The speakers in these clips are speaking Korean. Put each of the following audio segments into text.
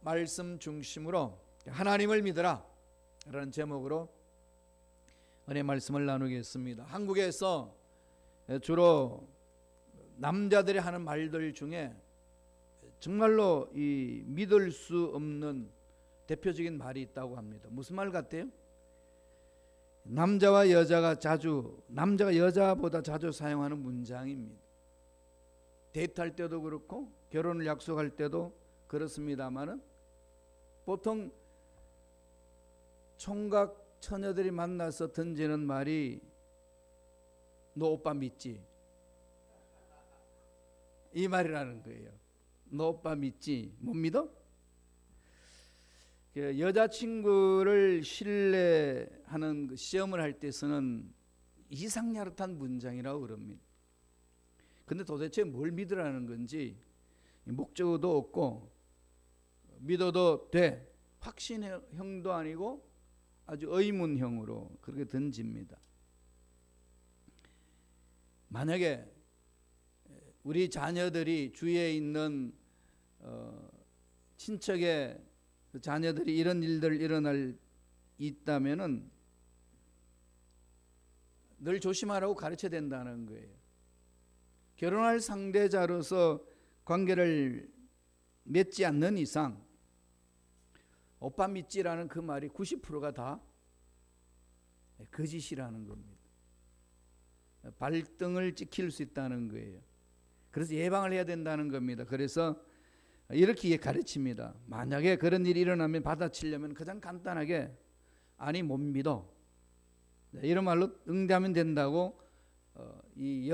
말씀 중심으로 하나님을 믿어라 라는 제목으로 은혜 말씀을 나누겠습니다. 한국에서 주로 남자들이 하는 말들 중에 정말로 이 믿을 수 없는 대표적인 말이 있다고 합니다. 무슨 말 같아요? 남자가 여자보다 자주 사용하는 문장입니다. 데이트할 때도 그렇고 결혼을 약속할 때도 그렇습니다만은 보통 총각 처녀들이 만나서 던지는 말이 너 오빠 믿지? 이 말이라는 거예요. 너 오빠 믿지? 못 믿어? 여자친구를 신뢰하는 시험을 할 때 쓰는 이상야릇한 문장이라고 그럽니다. 근데 도대체 뭘 믿으라는 건지 목적어도 없고 믿어도 돼 확신형도 아니고 아주 의문형으로 그렇게 던집니다. 만약에 우리 자녀들이 주위에 있는 친척의 자녀들이 이런 일들 일어날 있다면은 늘 조심하라고 가르쳐야 된다는 거예요. 결혼할 상대자로서 관계를 맺지 않는 이상 오빠 믿지라는 그 말이 90%가 다 거짓이라는 겁니다. 발등을 찍힐 수 있다는 거예요. 그래서 예방을 해야 된다는 겁니다. 그래서 이렇게 가르칩니다. 만약에 그런 일이 일어나면 받아치려면 가장 간단하게 아니 못 믿어 이런 말로 응대하면 된다고 이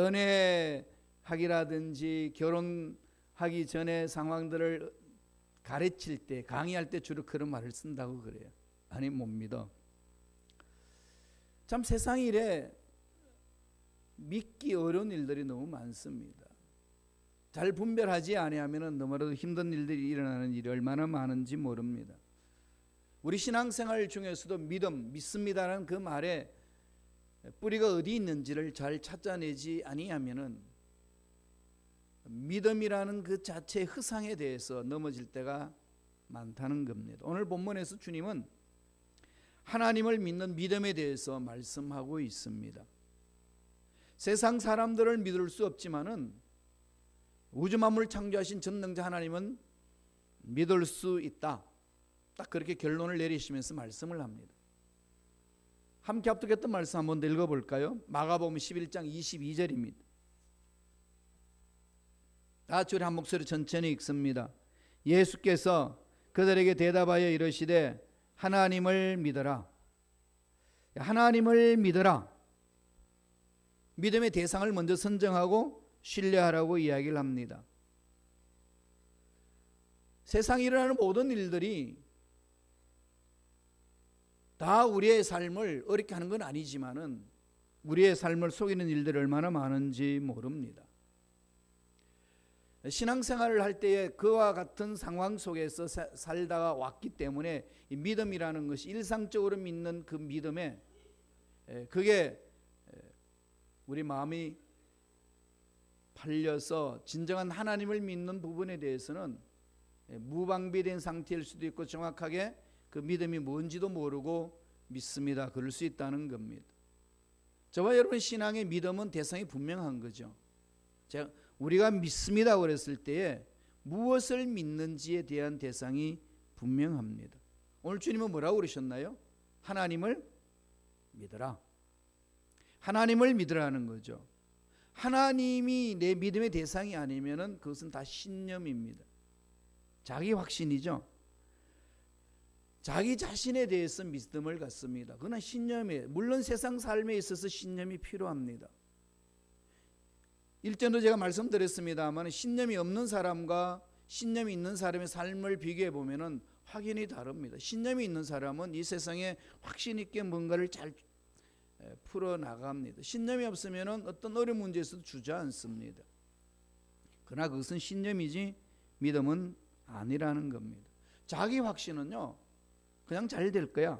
연애하기라든지 결혼하기 전에 상황들을 가르칠 때 강의할 때 주로 그런 말을 쓴다고 그래요. 아니 못 믿어. 참 세상 일에 믿기 어려운 일들이 너무 많습니다. 잘 분별하지 아니하면 너무나도 힘든 일들이 일어나는 일이 얼마나 많은지 모릅니다. 우리 신앙생활 중에서도 믿습니다라는 그 말에 뿌리가 어디 있는지를 잘 찾아내지 아니하면은 믿음이라는 그 자체의 허상에 대해서 넘어질 때가 많다는 겁니다. 오늘 본문에서 주님은 하나님을 믿는 믿음에 대해서 말씀하고 있습니다. 세상 사람들을 믿을 수 없지만은 우주 만물을 창조하신 전능자 하나님은 믿을 수 있다. 딱 그렇게 결론을 내리시면서 말씀을 합니다. 함께 합독했던 말씀 한번 더 읽어볼까요? 마가복음 11장 22절입니다. 다 같이 우리 한 목소리 천천히 읽습니다. 예수께서 그들에게 대답하여 이르시되 하나님을 믿어라. 하나님을 믿어라. 믿음의 대상을 먼저 선정하고 신뢰하라고 이야기를 합니다. 세상에 일어나는 모든 일들이 다 우리의 삶을 어렵게 하는 건 아니지만은 우리의 삶을 속이는 일들이 얼마나 많은지 모릅니다. 신앙생활을 할 때에 그와 같은 상황 속에서 살다가 왔기 때문에 이 믿음이라는 것이 일상적으로 믿는 그 믿음에 그게 우리 마음이 팔려서 진정한 하나님을 믿는 부분에 대해서는 무방비된 상태일 수도 있고 정확하게 그 믿음이 뭔지도 모르고 믿습니다. 그럴 수 있다는 겁니다. 저와 여러분 신앙의 믿음은 대상이 분명한 거죠. 우리가 믿습니다 그랬을 때에 무엇을 믿는지에 대한 대상이 분명합니다. 오늘 주님은 뭐라고 그러셨나요? 하나님을 믿어라. 하나님을 믿으라는 거죠. 하나님이 내 믿음의 대상이 아니면은 그것은 다 신념입니다. 자기 확신이죠. 자기 자신에 대해서 믿음을 갖습니다. 그건 신념이에요. 물론 세상 삶에 있어서 신념이 필요합니다. 일전도 제가 말씀드렸습니다만 신념이 없는 사람과 신념이 있는 사람의 삶을 비교해 보면은 확연히 다릅니다. 신념이 있는 사람은 이 세상에 확신 있게 뭔가를 잘 풀어나갑니다. 신념이 없으면 어떤 어려운 문제에서도 주저앉습니다. 그러나 그것은 신념이지 믿음은 아니라는 겁니다. 자기 확신은요 그냥 잘 될 거야.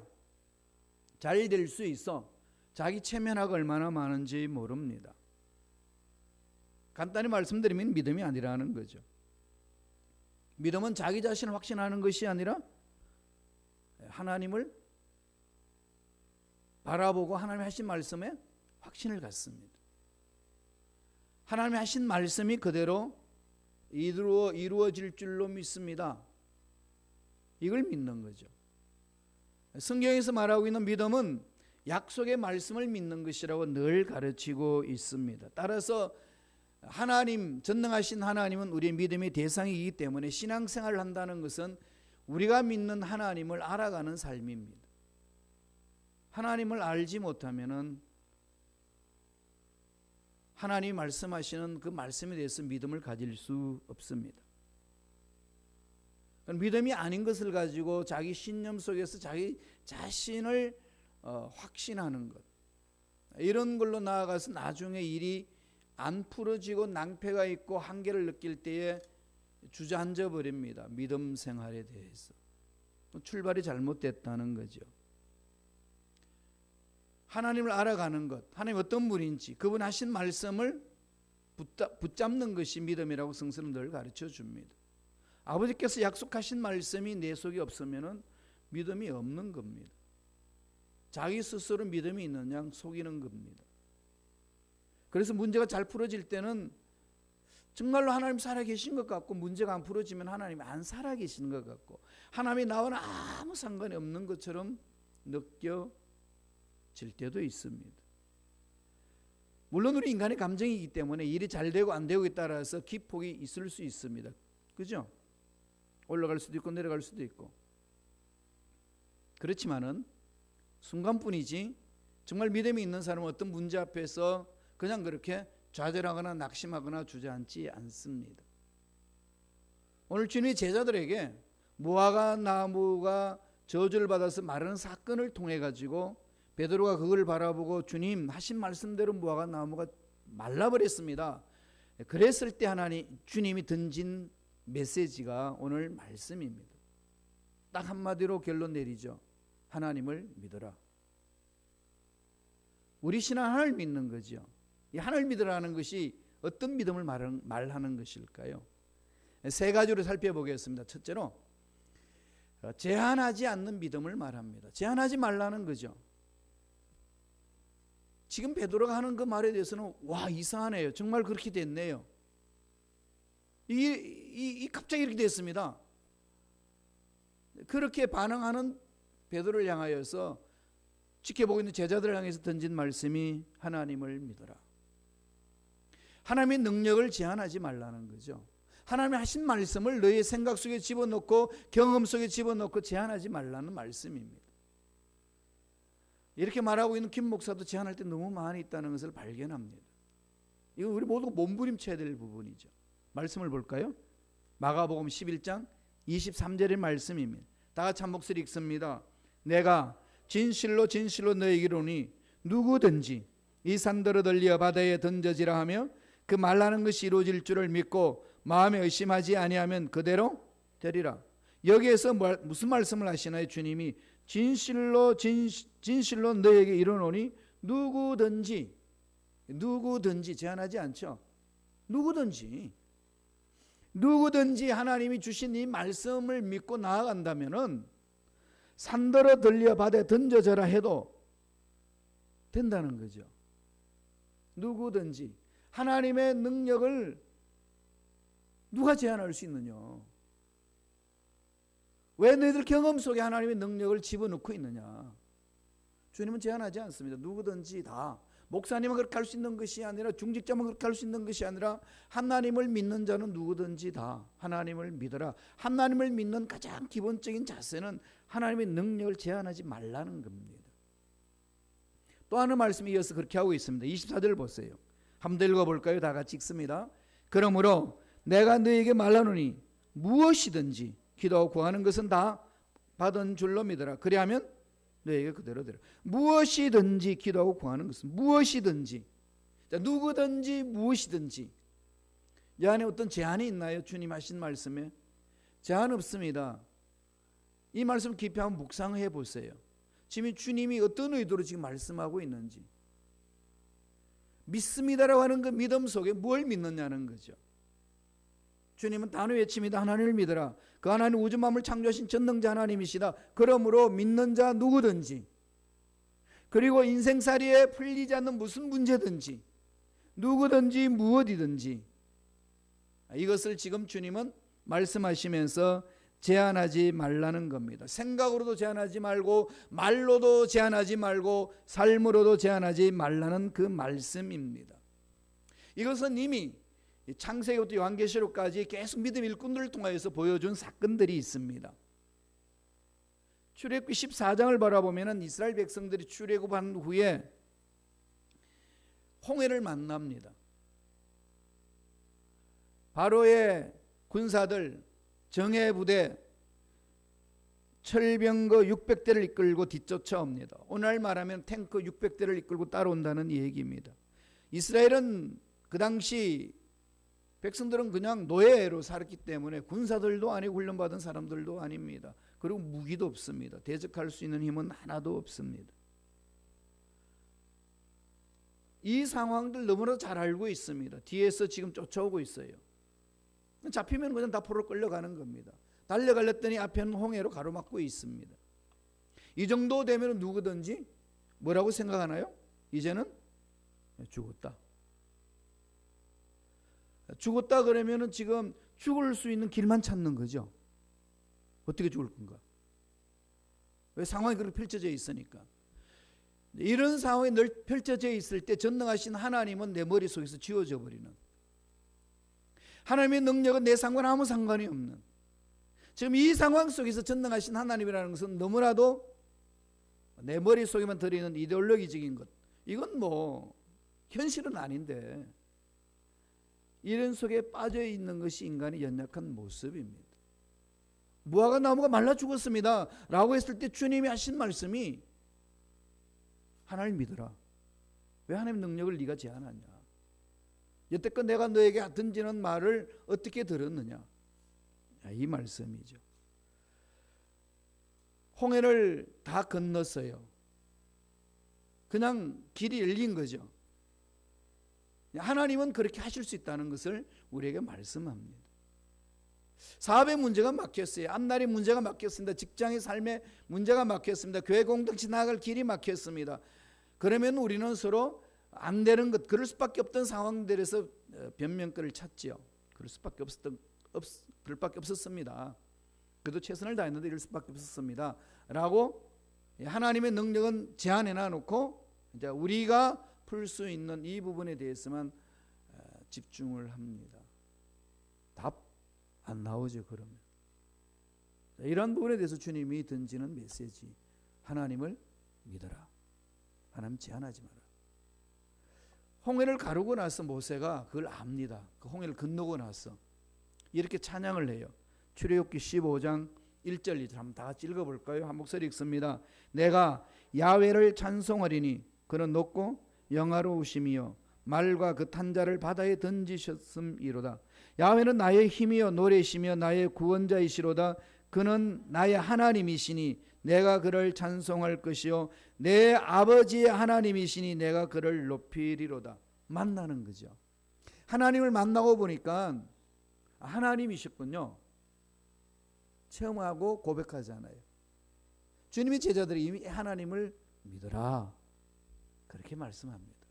잘 될 수 있어. 자기 체면화가 얼마나 많은지 모릅니다. 간단히 말씀드리면 믿음이 아니라는 거죠. 믿음은 자기 자신을 확신하는 것이 아니라 하나님을 바라보고 하나님이 하신 말씀에 확신을 갖습니다. 하나님이 하신 말씀이 그대로 이루어질 줄로 믿습니다. 이걸 믿는 거죠. 성경에서 말하고 있는 믿음은 약속의 말씀을 믿는 것이라고 늘 가르치고 있습니다. 따라서 하나님, 전능하신 하나님은 우리의 믿음의 대상이기 때문에 신앙생활을 한다는 것은 우리가 믿는 하나님을 알아가는 삶입니다. 하나님을 알지 못하면은 하나님이 말씀하시는 그 말씀에 대해서 믿음을 가질 수 없습니다. 믿음이 아닌 것을 가지고 자기 신념 속에서 자기 자신을 확신하는 것, 이런 걸로 나아가서 나중에 일이 안 풀어지고 낭패가 있고 한계를 느낄 때에 주저앉아 버립니다. 믿음 생활에 대해서 출발이 잘못됐다는 거죠. 하나님을 알아가는 것, 하나님 어떤 분인지 그분 하신 말씀을 붙잡는 것이 믿음이라고 성서는 늘 가르쳐 줍니다. 아버지께서 약속하신 말씀이 내 속에 없으면 믿음이 없는 겁니다. 자기 스스로 믿음이 있는 양 속이는 겁니다. 그래서 문제가 잘 풀어질 때는 정말로 하나님 살아계신 것 같고, 문제가 안 풀어지면 하나님이 안 살아계신 것 같고, 하나님이 나와는 아무 상관이 없는 것처럼 느껴질 때도 있습니다. 물론 우리 인간의 감정이기 때문에 일이 잘 되고 안 되고에 따라서 기폭이 있을 수 있습니다. 그죠? 올라갈 수도 있고 내려갈 수도 있고. 그렇지만은 순간뿐이지 정말 믿음이 있는 사람은 어떤 문제 앞에서 그냥 그렇게 좌절하거나 낙심하거나 주저앉지 않습니다. 오늘 주님이 제자들에게 무화과 나무가 저주를 받아서 마르는 사건을 통해 가지고 베드로가 그걸 바라보고 주님 하신 말씀대로 무화과 나무가 말라버렸습니다. 그랬을 때 주님이 던진 메시지가 오늘 말씀입니다. 딱 한마디로 결론 내리죠. 하나님을 믿어라. 우리 신앙 하나님을 믿는 거죠. 이 하나님을 믿으라는 것이 어떤 믿음을 말하는 것일까요? 세 가지로 살펴보겠습니다. 첫째로 제한하지 않는 믿음을 말합니다. 제한하지 말라는 거죠. 지금 베드로가 하는 그 말에 대해서는 와, 이상하네요. 정말 그렇게 됐네요. 이 갑자기 이렇게 됐습니다. 그렇게 반응하는 베드로를 향하여서 지켜보고 있는 제자들을 향해서 던진 말씀이 하나님을 믿어라. 하나님의 능력을 제한하지 말라는 거죠. 하나님이 하신 말씀을 너의 생각 속에 집어넣고 경험 속에 집어넣고 제한하지 말라는 말씀입니다. 이렇게 말하고 있는 김 목사도 제한할 때 너무 많이 있다는 것을 발견합니다. 이건 우리 모두가 몸부림쳐야 될 부분이죠. 말씀을 볼까요? 마가복음 11장 23절의 말씀입니다. 다 같이 한 목소리 읽습니다. 내가 진실로 진실로 너에게 이르노니 누구든지 이 산더러 들려 바다에 던져지라 하며 그 말하는 것이 이루어질 줄을 믿고 마음에 의심하지 아니하면 그대로 되리라. 여기에서 무슨 말씀을 하시나요? 주님이 진실로 너에게 이르노니 누구든지 제한하지 않죠. 누구든지 하나님이 주신 이 말씀을 믿고 나아간다면은 산더러 들려 바다에 던져져라 해도 된다는 거죠. 누구든지 하나님의 능력을 누가 제한할 수 있느냐? 왜 너희들 경험 속에 하나님의 능력을 집어넣고 있느냐? 주님은 제한하지 않습니다. 누구든지 다. 목사님은 그렇게 할 수 있는 것이 아니라, 중직자만 그렇게 할 수 있는 것이 아니라, 하나님을 믿는 자는 누구든지 다 하나님을 믿어라. 하나님을 믿는 가장 기본적인 자세는 하나님의 능력을 제한하지 말라는 겁니다. 또 하는 말씀이 이어서 그렇게 하고 있습니다. 24절 보세요. 한번 읽어볼까요? 다 같이 읽습니다. 그러므로 내가 너에게 말하노니 무엇이든지 기도하고 구하는 것은 다 받은 줄로 믿어라. 그리하면 너에게 그대로 되라. 무엇이든지 기도하고 구하는 것은 무엇이든지. 자, 누구든지 무엇이든지. 이 안에 어떤 제한이 있나요? 주님 하신 말씀에 제한 없습니다. 이 말씀 깊이 한번 묵상해 보세요. 지금 주님이 어떤 의도로 지금 말씀하고 있는지. 믿습니다라고 하는 그 믿음 속에 뭘 믿느냐는 거죠. 주님은 단호 외칩니다. 하나님을 믿어라. 그 하나님 우주 만물 창조하신 전능자 하나님이시다. 그러므로 믿는 자 누구든지, 그리고 인생살이에 풀리지 않는 무슨 문제든지, 누구든지 무엇이든지, 이것을 지금 주님은 말씀하시면서 제한하지 말라는 겁니다. 생각으로도 제한하지 말고, 말로도 제한하지 말고, 삶으로도 제한하지 말라는 그 말씀입니다. 이것은 이미 창세기부터 요한계시록까지 계속 믿음 일꾼들을 통하여서 보여준 사건들이 있습니다. 출애굽기 14장을 바라보면 이스라엘 백성들이 출애굽한 후에 홍해를 만납니다. 바로의 군사들, 정예 부대, 철병거 600대를 이끌고 뒤쫓아옵니다. 오늘 말하면 탱크 600대를 이끌고 따라온다는 얘기입니다. 이스라엘은 그 당시 백성들은 그냥 노예로 살았기 때문에 군사들도 아니고 훈련받은 사람들도 아닙니다. 그리고 무기도 없습니다. 대적할 수 있는 힘은 하나도 없습니다. 이 상황들 너무나 잘 알고 있습니다. 뒤에서 지금 쫓아오고 있어요. 잡히면 그냥 다 포로 끌려가는 겁니다. 달려갈렸더니 앞에는 홍해로 가로막고 있습니다. 이 정도 되면 누구든지 뭐라고 생각하나요? 이제는 죽었다. 죽었다 그러면은 지금 죽을 수 있는 길만 찾는 거죠. 어떻게 죽을 건가? 왜? 상황이 그렇게 펼쳐져 있으니까. 이런 상황이 늘 펼쳐져 있을 때 전능하신 하나님은 내 머릿속에서 지워져 버리는, 하나님의 능력은 내 상관 아무 상관이 없는, 지금 이 상황 속에서 전능하신 하나님이라는 것은 너무나도 내 머릿속에만 들어있는 이데올로기적인 것, 이건 뭐 현실은 아닌데 이런 속에 빠져 있는 것이 인간의 연약한 모습입니다. 무화과 나무가 말라 죽었습니다 라고 했을 때 주님이 하신 말씀이 하나님 믿어라. 왜 하나님의 능력을 네가 제한하냐? 여태껏 내가 너에게 던지는 말을 어떻게 들었느냐? 이 말씀이죠. 홍해를 다 건넜어요. 그냥 길이 열린 거죠. 하나님은 그렇게 하실 수 있다는 것을 우리에게 말씀합니다. 사업의 문제가 막혔어요. 앞날의 문제가 막혔습니다. 직장의 삶의 문제가 막혔습니다. 교회 공동체 나아갈 길이 막혔습니다. 그러면 우리는 서로 안 되는 것, 그럴 수밖에 없던 상황들에서 변명거리를 찾지요. 그럴 수밖에 없었습니다. 그래도 최선을 다했는데 이럴 수밖에 없었습니다 라고 하나님의 능력은 제한해 놔놓고 이제 우리가 풀 수 있는 이 부분에 대해서만 집중을 합니다. 답 안 나오죠. 그러면 이런 부분에 대해서 주님이 던지는 메시지, 하나님을 믿어라. 하나님 제한하지 마라. 홍해를 가르고 나서 모세가 그걸 압니다. 그 홍해를 건너고 나서 이렇게 찬양을 해요. 출애굽기 15장 1절 2절 한번 다 같이 읽어볼까요? 한 목소리 읽습니다. 내가 야훼를 찬송하리니 그는 높고 영화로우심이요 말과 그 탄자를 바다에 던지셨음이로다. 야훼는 나의 힘이요 노래시며 나의 구원자이시로다. 그는 나의 하나님이시니 내가 그를 찬송할 것이요 내 아버지의 하나님이시니 내가 그를 높이리로다. 만나는 거죠. 하나님을 만나고 보니까 하나님이셨군요. 체험하고 고백하잖아요. 주님의 제자들이 이미 하나님을 믿어라 그렇게 말씀합니다.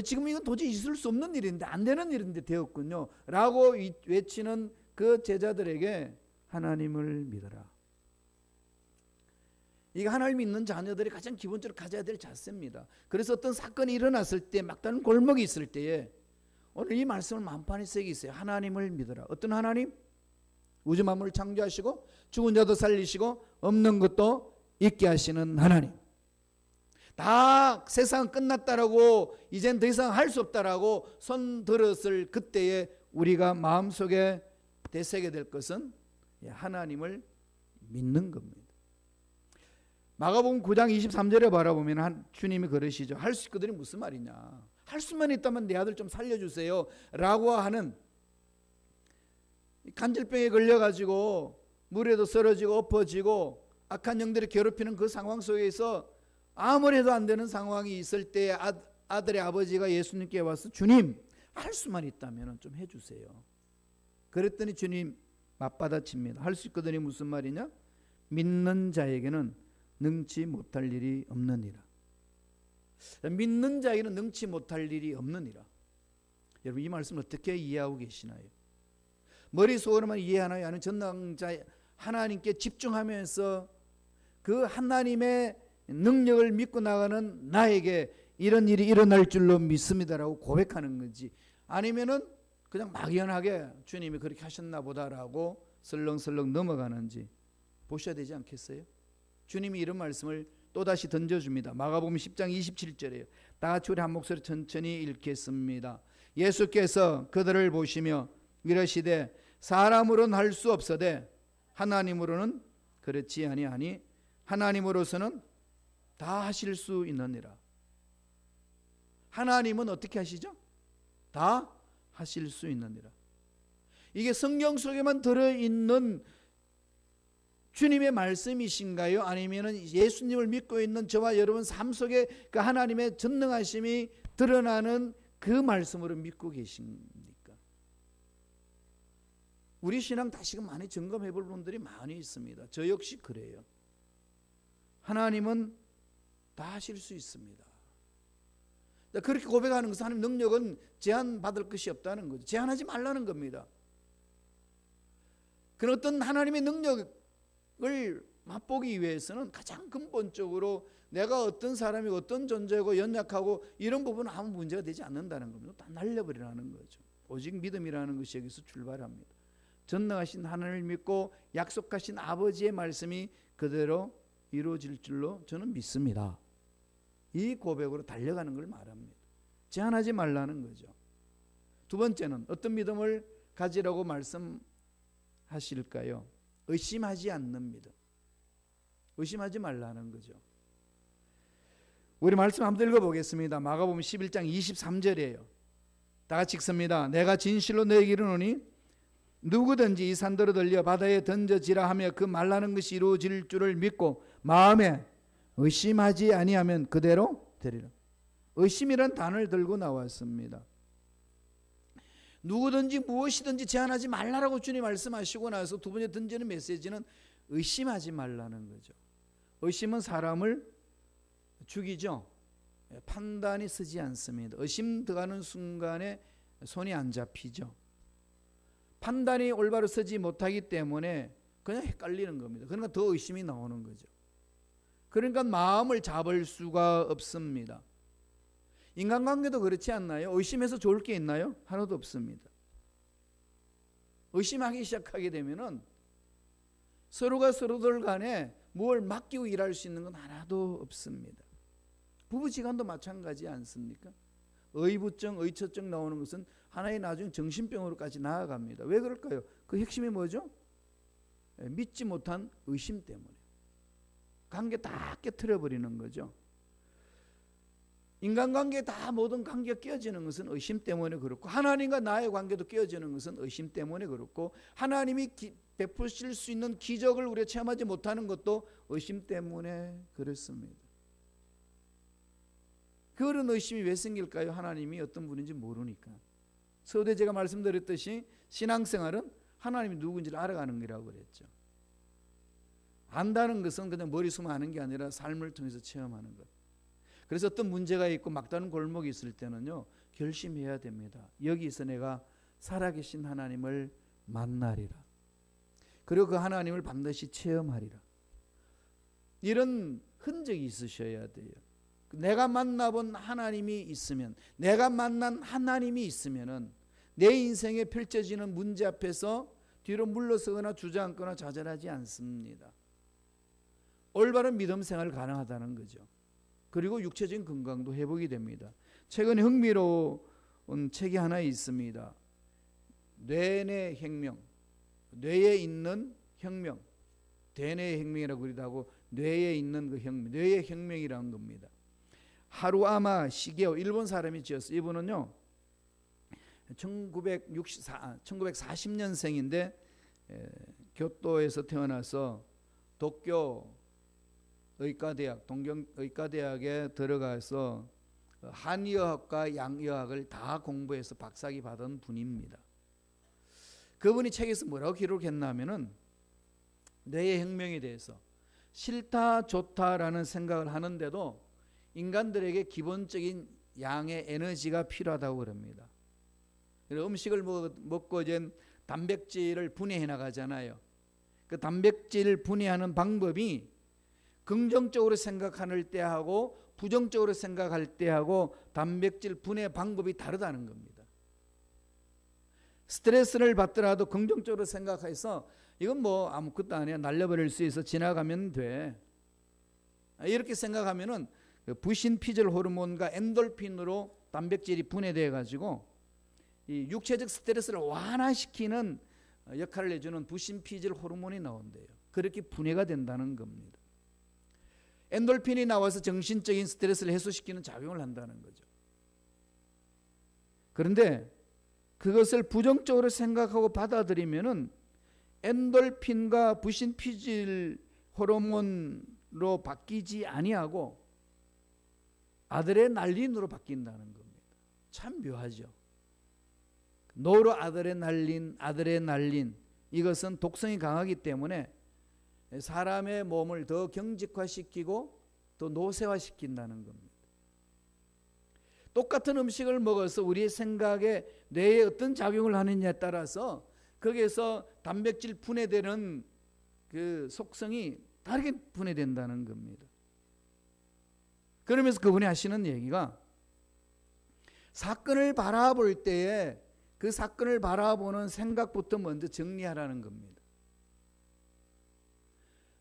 지금 이건 도저히 있을 수 없는 일인데, 안 되는 일인데 되었군요 라고 외치는 그 제자들에게 하나님을 믿어라. 이게 하나님 믿는 자녀들이 가장 기본적으로 가져야 될 자세입니다. 그래서 어떤 사건이 일어났을 때, 막다른 골목이 있을 때에 오늘 이 말씀을 만판에 새겨 있어요. 하나님을 믿어라. 어떤 하나님? 우주 만물을 창조하시고 죽은 자도 살리시고 없는 것도 있게 하시는 하나님. 다 세상 끝났다라고 이젠 더 이상 할 수 없다라고 손 들었을 그때에 우리가 마음속에 되새게 될 것은 하나님을 믿는 겁니다. 마가복음 9장 23절에 바라보면 주님이 그러시죠. 할 수 있거든요. 무슨 말이냐. 할 수만 있다면 내 아들 좀 살려주세요 라고 하는, 간질병에 걸려가지고 물에도 쓰러지고 엎어지고 악한 영들이 괴롭히는 그 상황 속에서 아무리 해도 안 되는 상황이 있을 때 아들의 아버지가 예수님께 와서 주님 할 수만 있다면 좀 해주세요. 그랬더니 주님 맞받아칩니다. 할 수 있거든요. 무슨 말이냐? 믿는 자에게는 능치 못할 일이 없느니라. 믿는 자에게는 능치 못할 일이 없느니라. 여러분 이 말씀을 어떻게 이해하고 계시나요? 머릿속으로만 이해하나요? 아니면 전능자 하나님께 집중하면서 그 하나님의 능력을 믿고 나가는 나에게 이런 일이 일어날 줄로 믿습니다라고 고백하는 건지, 아니면은 그냥 막연하게 주님이 그렇게 하셨나 보다라고 설렁설렁 넘어가는지 보셔야 되지 않겠어요? 주님이 이런 말씀을 또다시 던져줍니다. 마가복음 10장 27절이에요. 다 같이 우리 한 목소리 천천히 읽겠습니다. 예수께서 그들을 보시며 이러시되 사람으로는 할 수 없으되 하나님으로는 그렇지 아니하니 하나님으로서는 다 하실 수 있느니라. 하나님은 어떻게 하시죠? 다 하실 수 있느니라. 이게 성경 속에만 들어있는 주님의 말씀이신가요? 아니면 예수님을 믿고 있는 저와 여러분 삶 속에 그 하나님의 전능하심이 드러나는 그 말씀으로 믿고 계십니까? 우리 신앙 다시금 많이 점검해 볼 분들이 많이 있습니다. 저 역시 그래요. 하나님은 다 하실 수 있습니다. 그렇게 고백하는 것은 하나님 능력은 제한받을 것이 없다는 거죠. 제한하지 말라는 겁니다. 그런 어떤 하나님의 능력을 맛보기 위해서는 가장 근본적으로 내가 어떤 사람이고 어떤 존재고 연약하고 이런 부분은 아무 문제가 되지 않는다는 겁니다. 다 날려버리라는 거죠. 오직 믿음이라는 것이 여기서 출발합니다. 전능하신 하나님을 믿고 약속하신 아버지의 말씀이 그대로 이루어질 줄로 저는 믿습니다. 이 고백으로 달려가는 걸 말합니다. 제한하지 말라는 거죠. 두 번째는 어떤 믿음을 가지라고 말씀하실까요? 의심하지 않는 믿음. 의심하지 말라는 거죠. 우리 말씀 한번 읽어보겠습니다. 마가복음 11장 23절이에요. 다 같이 읽습니다. 내가 진실로 너에게 이르노니 누구든지 이 산더러 들려 바다에 던져지라 하며 그 말하는 것이 이루어질 줄을 믿고 마음에 의심하지 아니하면 그대로 되리라. 의심이란 단어를 들고 나왔습니다. 누구든지 무엇이든지 제한하지 말라라고 주님 말씀하시고 나서 두 번째 던지는 메시지는 의심하지 말라는 거죠. 의심은 사람을 죽이죠. 판단이 서지 않습니다. 의심 들어가는 순간에 손이 안 잡히죠. 판단이 올바로 서지 못하기 때문에 그냥 헷갈리는 겁니다. 그러니까 더 의심이 나오는 거죠. 그러니까 마음을 잡을 수가 없습니다. 인간관계도 그렇지 않나요? 의심해서 좋을 게 있나요? 하나도 없습니다. 의심하기 시작하게 되면은 서로가 서로들 간에 뭘 맡기고 일할 수 있는 건 하나도 없습니다. 부부지간도 마찬가지 않습니까? 의부증, 의처증 나오는 것은 하나의 나중에 정신병으로까지 나아갑니다. 왜 그럴까요? 그 핵심이 뭐죠? 믿지 못한 의심 때문에. 관계 다 깨트려버리는 거죠. 인간관계 다 모든 관계가 깨어지는 것은 의심 때문에 그렇고, 하나님과 나의 관계도 깨어지는 것은 의심 때문에 그렇고, 하나님이 베푸실 수 있는 기적을 우리가 체험하지 못하는 것도 의심 때문에 그렇습니다. 그런 의심이 왜 생길까요? 하나님이 어떤 분인지 모르니까. 서두에 제가 말씀드렸듯이 신앙생활은 하나님이 누구인지를 알아가는 거라고 그랬죠. 안다는 것은 그냥 머릿속만 아는 게 아니라 삶을 통해서 체험하는 것. 그래서 어떤 문제가 있고 막다른 골목이 있을 때는요, 결심해야 됩니다. 여기서 내가 살아계신 하나님을 만나리라. 그리고 그 하나님을 반드시 체험하리라. 이런 흔적이 있으셔야 돼요. 내가 만나본 하나님이 있으면, 내가 만난 하나님이 있으면은 내 인생에 펼쳐지는 문제 앞에서 뒤로 물러서거나 주저앉거나 좌절하지 않습니다. 올바른 믿음 생활 가능하다는 거죠. 그리고 육체적인 건강도 회복이 됩니다. 최근에 흥미로운 책이 하나 있습니다. 뇌내 혁명, 뇌에 있는 혁명, 대뇌의 혁명이라고 그러기도 하고 뇌에 있는 그 혁명, 뇌의 혁명이라는 겁니다. 하루아마 시게오, 일본 사람이 지었어요. 이분은요 1940년생인데 교토에서 태어나서 도쿄 의과대학, 동경의과대학에 들어가서 한의학과 양의학을 다 공부해서 박사학위 받은 분입니다. 그분이 책에서 뭐라고 기록했냐면은 뇌의 혁명에 대해서 싫다 좋다라는 생각을 하는데도 인간들에게 기본적인 양의 에너지가 필요하다고 그럽니다. 음식을 먹고 이제 단백질을 분해해 나가잖아요. 그 단백질 분해하는 방법이 긍정적으로 생각할 때하고 부정적으로 생각할 때하고 단백질 분해 방법이 다르다는 겁니다. 스트레스를 받더라도 긍정적으로 생각해서 이건 뭐 아무것도 아니야, 날려버릴 수 있어, 지나가면 돼, 이렇게 생각하면은 부신피질 호르몬과 엔돌핀으로 단백질이 분해되어 가지고 이 육체적 스트레스를 완화시키는 역할을 해주는 부신피질 호르몬이 나온대요. 그렇게 분해가 된다는 겁니다. 엔돌핀이 나와서 정신적인 스트레스를 해소시키는 작용을 한다는 거죠. 그런데 그것을 부정적으로 생각하고 받아들이면은 엔돌핀과 부신피질 호르몬으로 바뀌지 아니하고 아드레날린으로 바뀐다는 겁니다. 참 묘하죠. 노르아드레날린, 아드레날린, 이것은 독성이 강하기 때문에 사람의 몸을 더 경직화시키고 더 노쇠화시킨다는 겁니다. 똑같은 음식을 먹어서 우리의 생각에 뇌에 어떤 작용을 하느냐에 따라서 거기에서 단백질 분해되는 그 속성이 다르게 분해된다는 겁니다. 그러면서 그분이 하시는 얘기가 사건을 바라볼 때에 그 사건을 바라보는 생각부터 먼저 정리하라는 겁니다.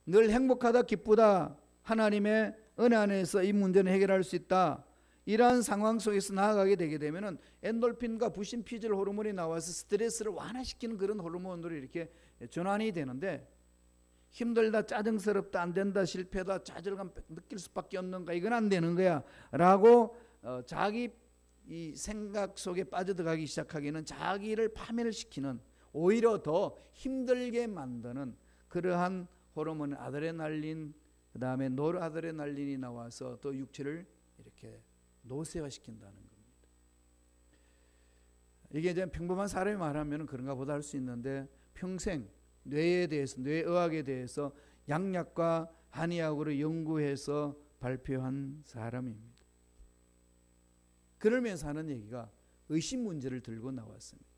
늘 행복하다, 기쁘다, 하나님의 은혜 안에서 이 문제는 해결할 수 있다, 이러한 상황 속에서 나아가게 되게 되면은 엔돌핀과 부신피질 호르몬이 나와서 스트레스를 완화시키는 그런 호르몬으로 이렇게 전환이 되는데, 힘들다, 짜증스럽다, 안 된다, 실패다, 좌절감 느낄 수밖에 없는가, 이건 안 되는 거야 라고 자기 이 생각 속에 빠져들어가기 시작하기는 자기를 파멸을 시키는, 오히려 더 힘들게 만드는 그러한 호르몬 아드레날린, 그 다음에 노르아드레날린이 나와서 또 육체를 이렇게 노쇠화시킨다는 겁니다. 이게 이제 평범한 사람이 말하면 그런가 보다 할 수 있는데, 평생 뇌에 대해서, 뇌의학에 대해서 양약과 한의학으로 연구해서 발표한 사람입니다. 그러면서 하는 얘기가 의심 문제를 들고 나왔습니다.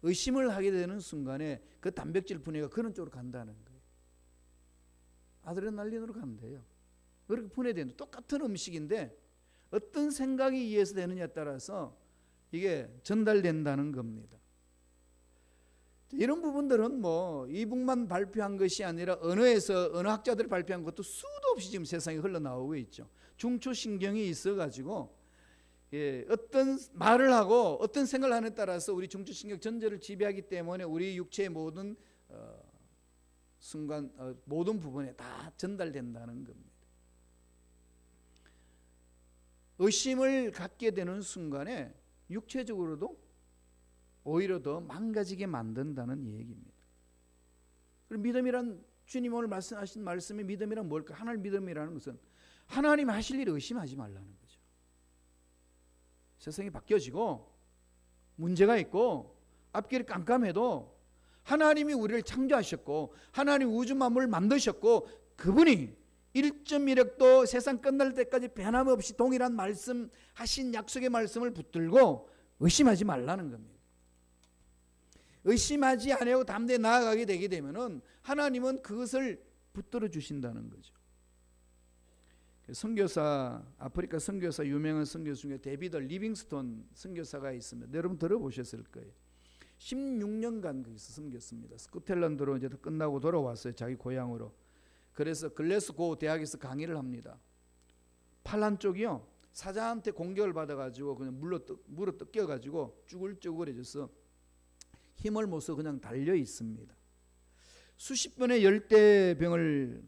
의심을 하게 되는 순간에 그 단백질 분해가 그런 쪽으로 간다는 거예요. 아드레날린으로 간대요. 그렇게 분해되는, 똑같은 음식인데 어떤 생각이 이해해서 되느냐에 따라서 이게 전달된다는 겁니다. 이런 부분들은 뭐 이북만 발표한 것이 아니라 언어에서 언어학자들이 발표한 것도 수도 없이 지금 세상에 흘러나오고 있죠. 중추신경이 있어가지고 어떤 말을 하고 어떤 생각을 하느냐에 따라서 우리 중추신경 전체를 지배하기 때문에 우리 육체의 모든 순간 모든 부분에 다 전달된다는 겁니다. 의심을 갖게 되는 순간에 육체적으로도 오히려 더 망가지게 만든다는 얘기입니다. 그럼 믿음이란, 주님 오늘 말씀하신 말씀의 믿음이란 뭘까? 하나님 믿음이라는 것은 하나님 하실 일을 의심하지 말라는 거죠. 세상이 바뀌어지고 문제가 있고 앞길이 깜깜해도 하나님이 우리를 창조하셨고 하나님 우주 만물을 만드셨고 그분이 1.1획도 세상 끝날 때까지 변함없이 동일한 말씀 하신 약속의 말씀을 붙들고 의심하지 말라는 겁니다. 의심하지 않고 담대히 나아가게 되게 되면은 하나님은 그것을 붙들어 주신다는 거죠. 선교사, 아프리카 선교사, 유명한 선교사 중에 데비드 리빙스톤 선교사가 있습니다. 여러분 들어보셨을 거예요. 16년간 거기서 섬겼습니다. 스코틀랜드로 이제 끝나고 돌아왔어요. 자기 고향으로. 그래서 글래스고 대학에서 강의를 합니다. 팔란 쪽이요, 사자한테 공격을 받아가지고 그냥 물어 뜯겨가지고 쭈글쭈글해져서 힘을 못 써 그냥 달려 있습니다. 수십 번의 열대병을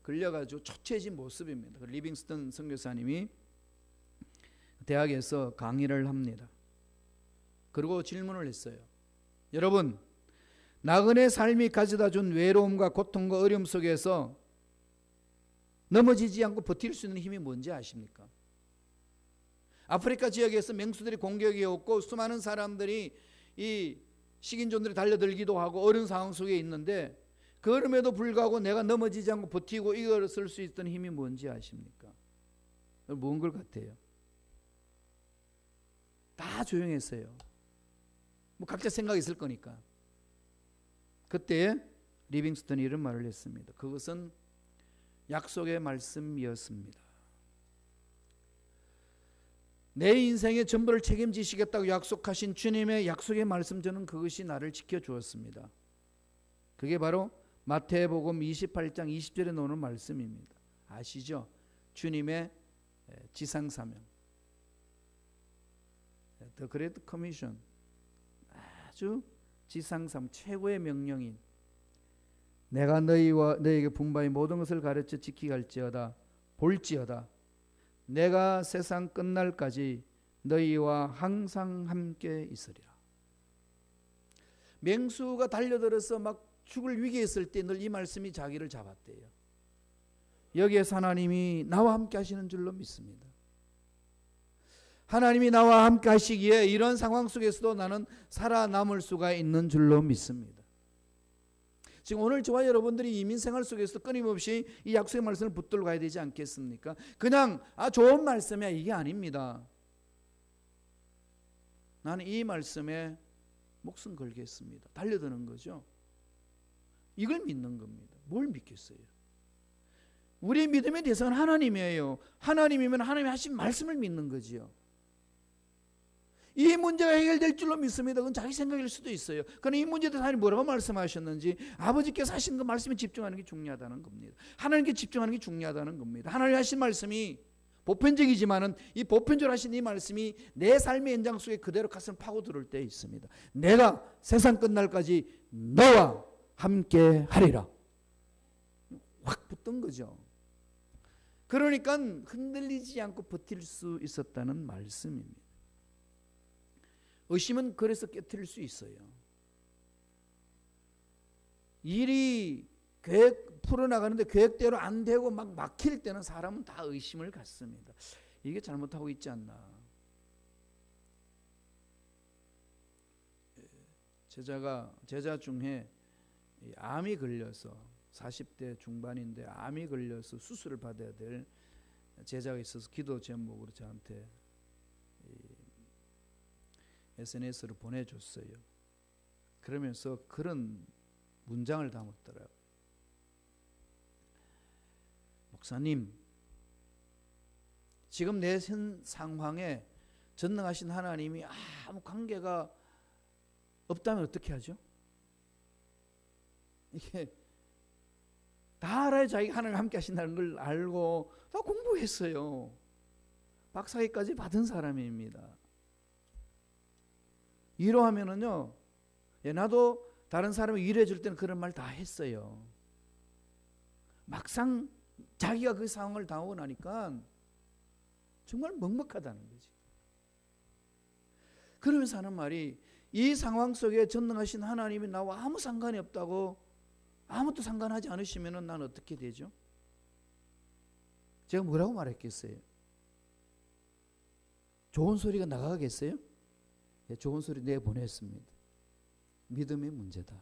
걸려가지고 초췌해진 모습입니다. 리빙스턴 선교사님이 대학에서 강의를 합니다. 그리고 질문을 했어요. 여러분, 나그네 삶이 가져다 준 외로움과 고통과 어려움 속에서 넘어지지 않고 버틸 수 있는 힘이 뭔지 아십니까? 아프리카 지역에서 맹수들이 공격이 없고 수많은 사람들이 이 식인종들이 달려들기도 하고 어려운 상황 속에 있는데 그럼에도 불구하고 내가 넘어지지 않고 버티고 일어설 수 있던 힘이 뭔지 아십니까? 뭔 걸 같아요? 다 조용했어요. 뭐 각자 생각이 있을 거니까. 그때 리빙스턴이 이런 말을 했습니다. 그것은 약속의 말씀이었습니다. 내 인생의 전부를 책임지시겠다고 약속하신 주님의 약속의 말씀, 저는 그것이 나를 지켜주었습니다. 그게 바로 마태복음 28장 20절에 나오는 말씀입니다. 아시죠? 주님의 지상사명, The Great Commission, 아주 지상사명, 최고의 명령인, 내가 너에게 분바의 모든 것을 가르쳐 지키게 할지어다. 볼지어다 내가 세상 끝날까지 너희와 항상 함께 있으리라. 맹수가 달려들어서 막 죽을 위기에 있을 때 늘 이 말씀이 자기를 잡았대요. 여기에서 하나님이 나와 함께 하시는 줄로 믿습니다. 하나님이 나와 함께 하시기에 이런 상황 속에서도 나는 살아남을 수가 있는 줄로 믿습니다. 지금 오늘 저와 여러분들이 이민생활 속에서 끊임없이 이 약속의 말씀을 붙들고 가야 되지 않겠습니까? 그냥 좋은 말씀이야, 이게 아닙니다. 나는 이 말씀에 목숨 걸겠습니다. 달려드는 거죠. 이걸 믿는 겁니다. 뭘 믿겠어요? 우리의 믿음의 대상은 하나님이에요. 하나님이면 하나님이 하신 말씀을 믿는 거지요. 이 문제가 해결될 줄로 믿습니다. 그건 자기 생각일 수도 있어요. 그러나 이 문제에 대해서 하나님이 뭐라고 말씀하셨는지 아버지께서 하신 그 말씀에 집중하는 게 중요하다는 겁니다. 하나님께 집중하는 게 중요하다는 겁니다. 하나님이 하신 말씀이 보편적이지만은 이 보편적으로 하신 이 말씀이 내 삶의 연장 속에 그대로 가슴 파고들을 때 있습니다. 내가 세상 끝날까지 너와 함께 하리라. 확 붙던 거죠. 그러니까 흔들리지 않고 버틸 수 있었다는 말씀입니다. 의심은 그래서 깨트릴 수 있어요. 일이 풀어나가는데 계획대로 안 되고 막 막힐 때는 사람은 다 의심을 갖습니다. 이게 잘못하고 있지 않나. 제자 중에 암이 걸려서 40대 중반인데 암이 걸려서 수술을 받아야 될 제자가 있어서 기도 제목으로 저한테 SNS로 보내줬어요. 그러면서 그런 문장을 담았더라고요. 목사님, 지금 내 상황에 전능하신 하나님이 아무 관계가 없다면 어떻게 하죠? 이게 다 알아야 자기가 하나님 함께 하신다는 걸 알고 다 공부했어요. 박사학위까지 받은 사람입니다. 위로하면은요, 나도 다른 사람이 위로해 줄 때는 그런 말 다 했어요. 막상 자기가 그 상황을 당하고 나니까 정말 먹먹하다는 거지. 그러면서 하는 말이, 이 상황 속에 전능하신 하나님이 나와 아무 상관이 없다고, 아무것도 상관하지 않으시면 난 어떻게 되죠? 제가 뭐라고 말했겠어요? 좋은 소리가 나가겠어요? 좋은 소리 내보냈습니다. 믿음의 문제다.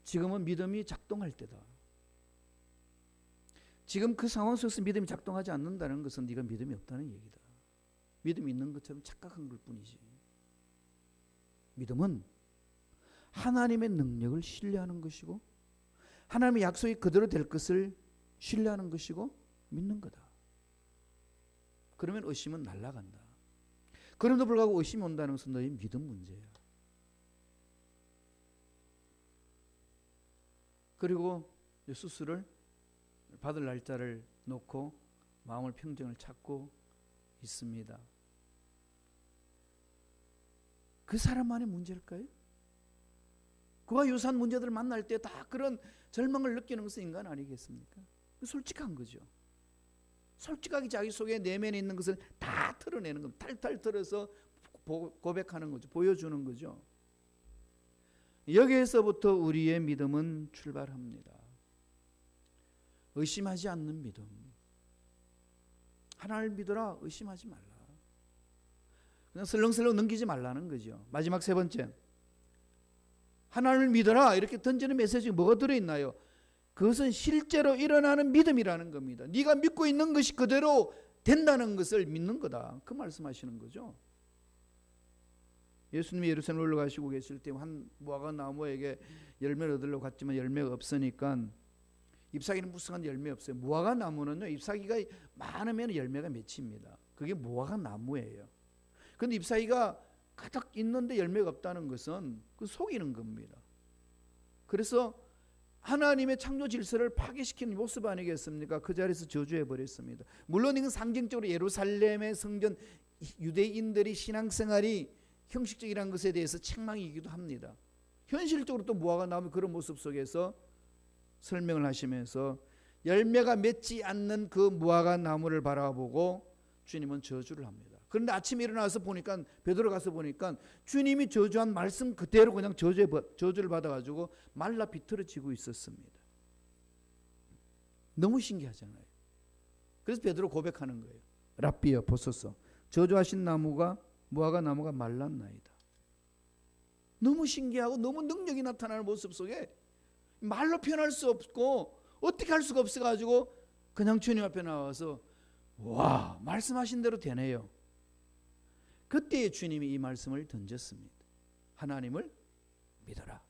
지금은 믿음이 작동할 때다. 지금 그 상황 속에서 믿음이 작동하지 않는다는 것은 네가 믿음이 없다는 얘기다. 믿음이 있는 것처럼 착각한 것 뿐이지. 믿음은 하나님의 능력을 신뢰하는 것이고 하나님의 약속이 그대로 될 것을 신뢰하는 것이고 믿는 거다. 그러면 의심은 날아간다. 그럼에도 불구하고 의심이 온다는 것은 너의 믿음 문제야. 그리고 수술을 받을 날짜를 놓고 마음을 평정을 찾고 있습니다. 그 사람만의 문제일까요? 그와 유사한 문제들을 만날 때 다 그런 절망을 느끼는 것은 인간 아니겠습니까? 솔직한 거죠. 솔직하게 자기 속에 내면에 있는 것을 다 털어내는 겁니다. 탈탈 털어서 고백하는 거죠. 보여주는 거죠. 여기에서부터 우리의 믿음은 출발합니다. 의심하지 않는 믿음. 하나님을 믿어라, 의심하지 말라. 그냥 슬렁슬렁 넘기지 말라는 거죠. 마지막 세 번째, 하나님을 믿어라 이렇게 던지는 메시지가 뭐가 들어있나요? 그것은 실제로 일어나는 믿음이라는 겁니다. 네가 믿고 있는 것이 그대로 된다는 것을 믿는 거다, 그 말씀하시는 거죠. 예수님이 예루살렘 올라가시고 계실 때 한 무화과 나무에게 열매를 얻으려고 갔지만 열매가 없으니까, 잎사귀는 무성한 열매 없어요. 무화과 나무는요, 잎사귀가 많으면 열매가 맺힙니다. 그게 무화과 나무예요. 그런데 잎사귀가 가득 있는데 열매가 없다는 것은 그 속이는 겁니다. 그래서 하나님의 창조 질서를 파괴시키는 모습 아니겠습니까? 그 자리에서 저주해 버렸습니다. 물론 이건 상징적으로 예루살렘의 성전, 유대인들이 신앙생활이 형식적이라는 것에 대해서 책망이기도 합니다. 현실적으로 또 무화과 나무 그런 모습 속에서 설명을 하시면서 열매가 맺지 않는 그 무화과 나무를 바라보고 주님은 저주를 합니다. 그런데 아침에 일어나서 보니까, 베드로 가서 보니까 주님이 저주한 말씀 그대로 그냥 저주를 받아가지고 말라 비틀어지고 있었습니다. 너무 신기하잖아요. 그래서 베드로 고백하는 거예요. 랍비여 보소서, 저주하신 나무가, 무화과 나무가 말랐나이다. 너무 신기하고 너무 능력이 나타나는 모습 속에 말로 표현할 수 없고 어떻게 할 수가 없어가지고 그냥 주님 앞에 나와서 와, 말씀하신 대로 되네요. 그때 주님이 이 말씀을 던졌습니다. 하나님을 믿어라.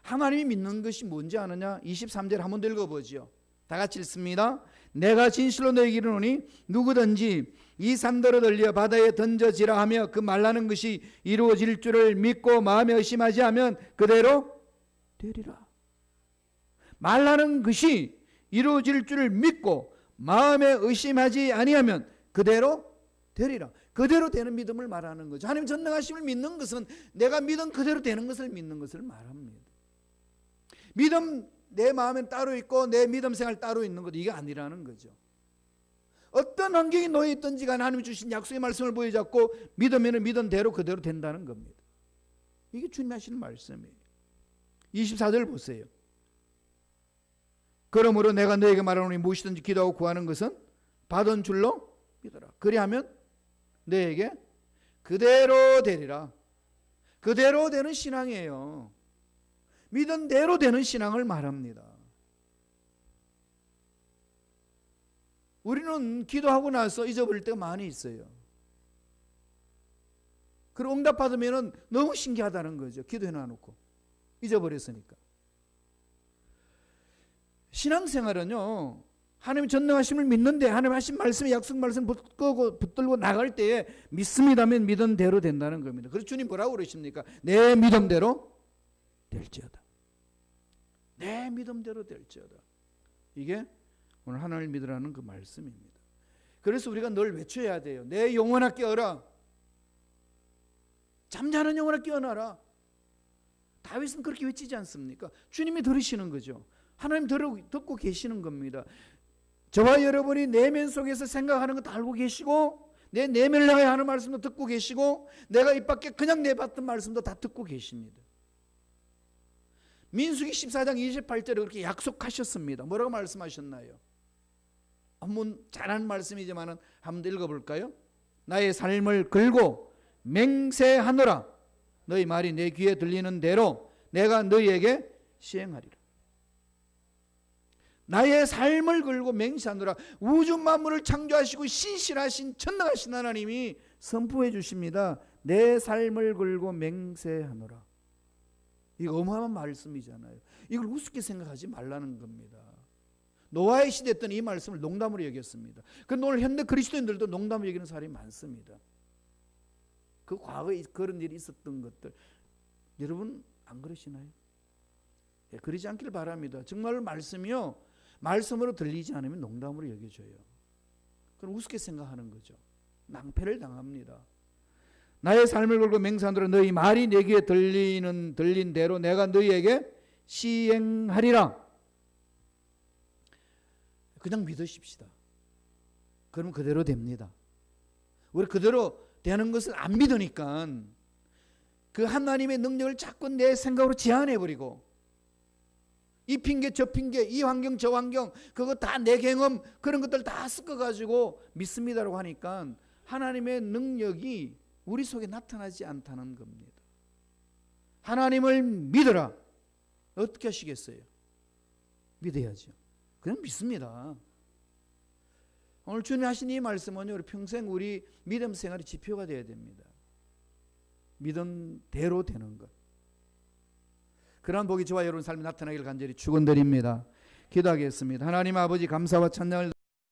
하나님이 믿는 것이 뭔지 아느냐? 23절 한번 더 읽어보죠. 다 같이 읽습니다. 내가 진실로 너에게 이르노니 누구든지 이 산더러 들려 바다에 던져지라 하며 그 말라는 것이 이루어질 줄을 믿고 마음에 의심하지 하면 그대로 되리라. 말라는 것이 이루어질 줄을 믿고 마음에 의심하지 아니하면 그대로 되리라. 그대로 되는 믿음을 말하는 거죠. 하나님 전능하심을 믿는 것은 내가 믿은 그대로 되는 것을 믿는 것을 말합니다. 믿음 내 마음엔 따로 있고 내 믿음 생활 따로 있는 것, 이게 아니라는 거죠. 어떤 환경이 놓여 있든지 간에 하나님이 주신 약속의 말씀을 보여잡고 믿으면 믿은 대로 그대로 된다는 겁니다. 이게 주님이 하시는 말씀이에요. 24절 보세요. 그러므로 내가 너에게 말하노니 무엇이든지 기도하고 구하는 것은 받은 줄로 믿어라. 그리하면 너에게 그대로 되리라. 그대로 되는 신앙이에요. 믿은 대로 되는 신앙을 말합니다. 우리는 기도하고 나서 잊어버릴 때가 많이 있어요. 그리고 응답받으면 너무 신기하다는 거죠. 기도해놔놓고 잊어버렸으니까. 신앙생활은요, 하나님의 전능하심을 믿는데 하나님 하신 말씀에 약속 말씀 붙들고 나갈 때에 믿습니다면 믿은 대로 된다는 겁니다. 그래서 주님 뭐라고 그러십니까? 내 믿음대로 될지어다. 내 믿음대로 될지어다. 이게 오늘 하나님을 믿으라는 그 말씀입니다. 그래서 우리가 늘 외쳐야 돼요. 내 영혼아 깨어라. 잠자는 영혼아 깨어나라. 다윗은 그렇게 외치지 않습니까? 주님이 들으시는 거죠. 하나님 듣고 계시는 겁니다. 저와 여러분이 내면 속에서 생각하는 거 다 알고 계시고 내 내면을 향해 하는 말씀도 듣고 계시고 내가 입 밖에 그냥 내봤던 말씀도 다 듣고 계십니다. 민수기 14장 28절에 그렇게 약속하셨습니다. 뭐라고 말씀하셨나요? 한번 잘하는 말씀이지만 한번 더 읽어볼까요? 나의 삶을 걸고 맹세하노라. 너희 말이 내 귀에 들리는 대로 내가 너희에게 시행하리라. 나의 삶을 걸고 맹세하노라. 우주 만물을 창조하시고 신실하신 전능하신 하나님이 선포해 주십니다. 내 삶을 걸고 맹세하노라. 이거 어마어마한 말씀이잖아요. 이걸 우습게 생각하지 말라는 겁니다. 노아의 시대 때는 이 말씀을 농담으로 여겼습니다. 그런데 오늘 현대 그리스도인들도 농담으로 여기는 사람이 많습니다. 그 과거에 그런 일이 있었던 것들 여러분 안 그러시나요? 예, 그러지 않길 바랍니다. 정말 말씀이요, 말씀으로 들리지 않으면 농담으로 여겨져요. 그럼 우습게 생각하는 거죠. 낭패를 당합니다. 나의 삶을 걸고 맹세하노라. 너희 말이 내 귀에 들린 대로 내가 너희에게 시행하리라. 그냥 믿으십시다. 그러면 그대로 됩니다. 우리 그대로 되는 것을 안 믿으니까 그 하나님의 능력을 자꾸 내 생각으로 제한해버리고 이 핑계 저 핑계 이 환경 저 환경 그거 다 내 경험 그런 것들 다 섞어가지고 믿습니다라고 하니까 하나님의 능력이 우리 속에 나타나지 않다는 겁니다. 하나님을 믿어라. 어떻게 하시겠어요? 믿어야죠. 그냥 믿습니다. 오늘 주님이 하신 이 말씀은 우리 평생 우리 믿음 생활의 지표가 되어야 됩니다. 믿음대로 되는 것. 그러한 복이 저와 여러분 삶에 나타나기를 간절히 축원드립니다. 기도하겠습니다. 하나님 아버지 감사와 찬양을